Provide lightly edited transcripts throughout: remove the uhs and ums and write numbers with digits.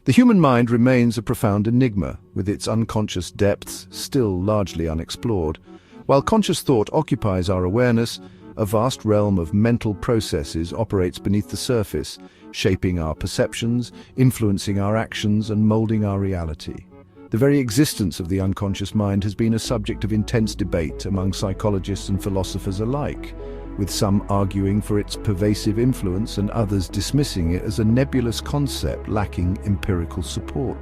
The human mind remains a profound enigma, with its unconscious depths still largely unexplored. While conscious thought occupies our awareness, a vast realm of mental processes operates beneath the surface, shaping our perceptions, influencing our actions, and molding our reality. The very existence of the unconscious mind has been a subject of intense debate among psychologists and philosophers alike, with some arguing for its pervasive influence and others dismissing it as a nebulous concept lacking empirical support.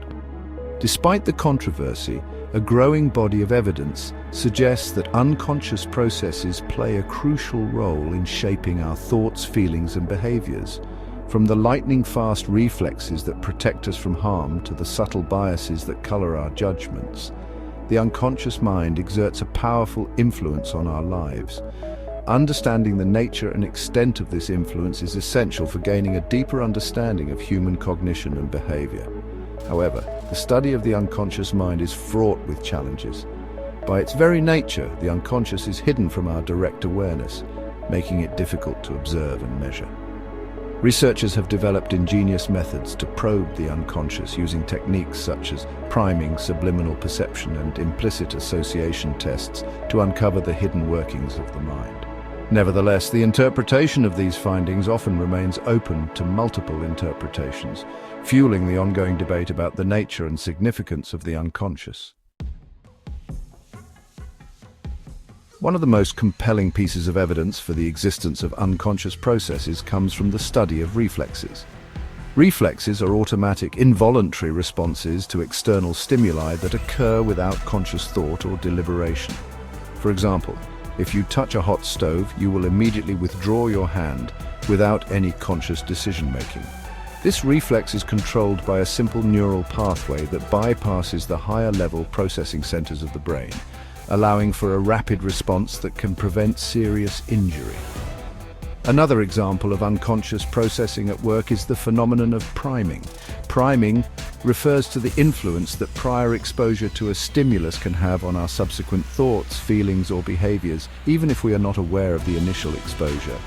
Despite the controversy, a growing body of evidence suggests that unconscious processes play a crucial role in shaping our thoughts, feelings, and behaviors. From the lightning-fast reflexes that protect us from harm to the subtle biases that color our judgments, the unconscious mind exerts a powerful influence on our lives. Understanding the nature and extent of this influence is essential for gaining a deeper understanding of human cognition and behavior. However, the study of the unconscious mind is fraught with challenges. By its very nature, the unconscious is hidden from our direct awareness, making it difficult to observe and measure. Researchers have developed ingenious methods to probe the unconscious using techniques such as priming, subliminal perception, and implicit association tests to uncover the hidden workings of the mind. Nevertheless, the interpretation of these findings often remains open to multiple interpretations, fueling the ongoing debate about the nature and significance of the unconscious. One of the most compelling pieces of evidence for the existence of unconscious processes comes from the study of reflexes. Reflexes are automatic, involuntary responses to external stimuli that occur without conscious thought or deliberation. For example, if you touch a hot stove, you will immediately withdraw your hand without any conscious decision-making. This reflex is controlled by a simple neural pathway that bypasses the higher-level processing centers of the brain, allowing for a rapid response that can prevent serious injury. Another example of unconscious processing at work is the phenomenon of priming. Priming refers to the influence that prior exposure to a stimulus can have on our subsequent thoughts, feelings, or behaviors, even if we are not aware of the initial exposure.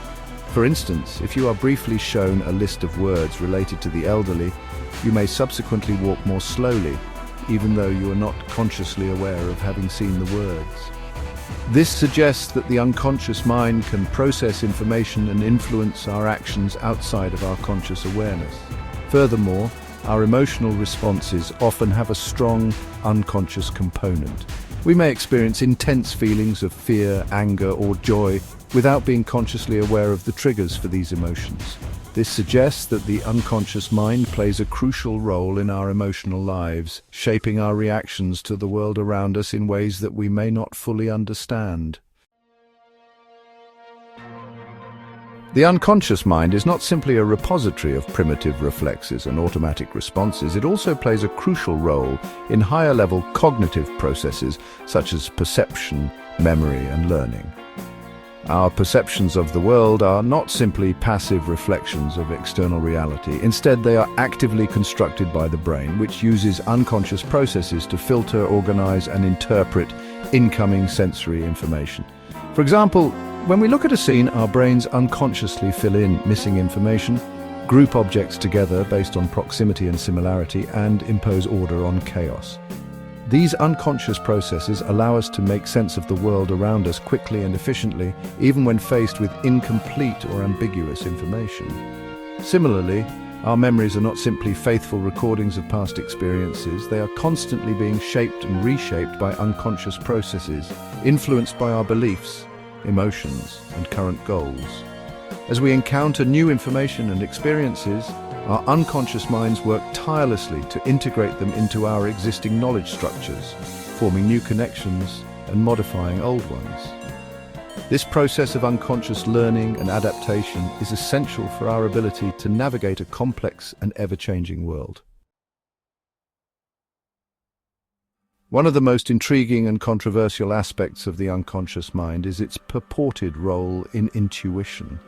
For instance, if you are briefly shown a list of words related to the elderly, you may subsequently walk more slowly, even though you are not consciously aware of having seen the words. This suggests that the unconscious mind can process information and influence our actions outside of our conscious awareness. Furthermore, our emotional responses often have a strong unconscious component. We may experience intense feelings of fear, anger, or joy without being consciously aware of the triggers for these emotions. This suggests that the unconscious mind plays a crucial role in our emotional lives, shaping our reactions to the world around us in ways that we may not fully understand. The unconscious mind is not simply a repository of primitive reflexes and automatic responses. It also plays a crucial role in higher-level cognitive processes such as perception, memory, and learning. Our perceptions of the world are not simply passive reflections of external reality. Instead, they are actively constructed by the brain, which uses unconscious processes to filter, organize, and interpret incoming sensory information. For example, when we look at a scene, our brains unconsciously fill in missing information, group objects together based on proximity and similarity, and impose order on chaos. These unconscious processes allow us to make sense of the world around us quickly and efficiently, even when faced with incomplete or ambiguous information. Similarly, our memories are not simply faithful recordings of past experiences. They are constantly being shaped and reshaped by unconscious processes, influenced by our beliefs, emotions, and current goals. As we encounter new information and experiences, our unconscious minds work tirelessly to integrate them into our existing knowledge structures, forming new connections and modifying old ones. This process of unconscious learning and adaptation is essential for our ability to navigate a complex and ever-changing world. One of the most intriguing and controversial aspects of the unconscious mind is its purported role in intuition.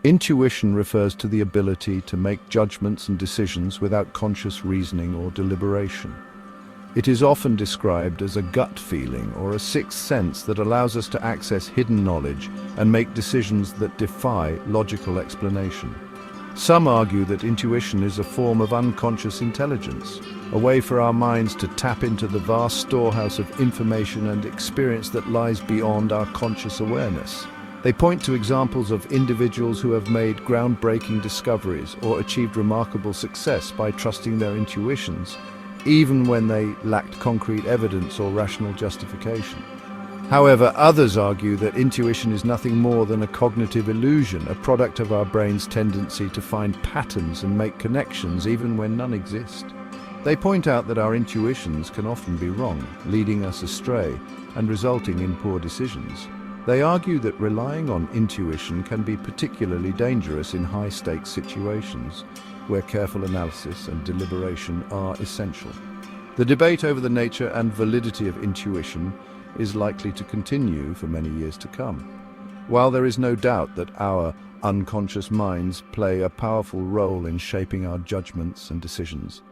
Intuition refers to the ability to make judgments and decisions without conscious reasoning or deliberation. It is often described as a gut feeling or a sixth sense that allows us to access hidden knowledge and make decisions that defy logical explanation. Some argue that intuition is a form of unconscious intelligence, a way for our minds to tap into the vast storehouse of information and experience that lies beyond our conscious awareness. They point to examples of individuals who have made groundbreaking discoveries or achieved remarkable success by trusting their intuitions, even when they lacked concrete evidence or rational justification. However, others argue that intuition is nothing more than a cognitive illusion, a product of our brain's tendency to find patterns and make connections even when none exist. They point out that our intuitions can often be wrong, leading us astray and resulting in poor decisions. They argue that relying on intuition can be particularly dangerous in high-stakes situations, where careful analysis and deliberation are essential. The debate over the nature and validity of intuition is likely to continue for many years to come. While there is no doubt that our unconscious minds play a powerful role in shaping our judgments and decisions,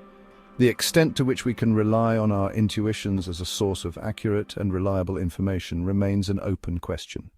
the extent to which we can rely on our intuitions as a source of accurate and reliable information remains an open question.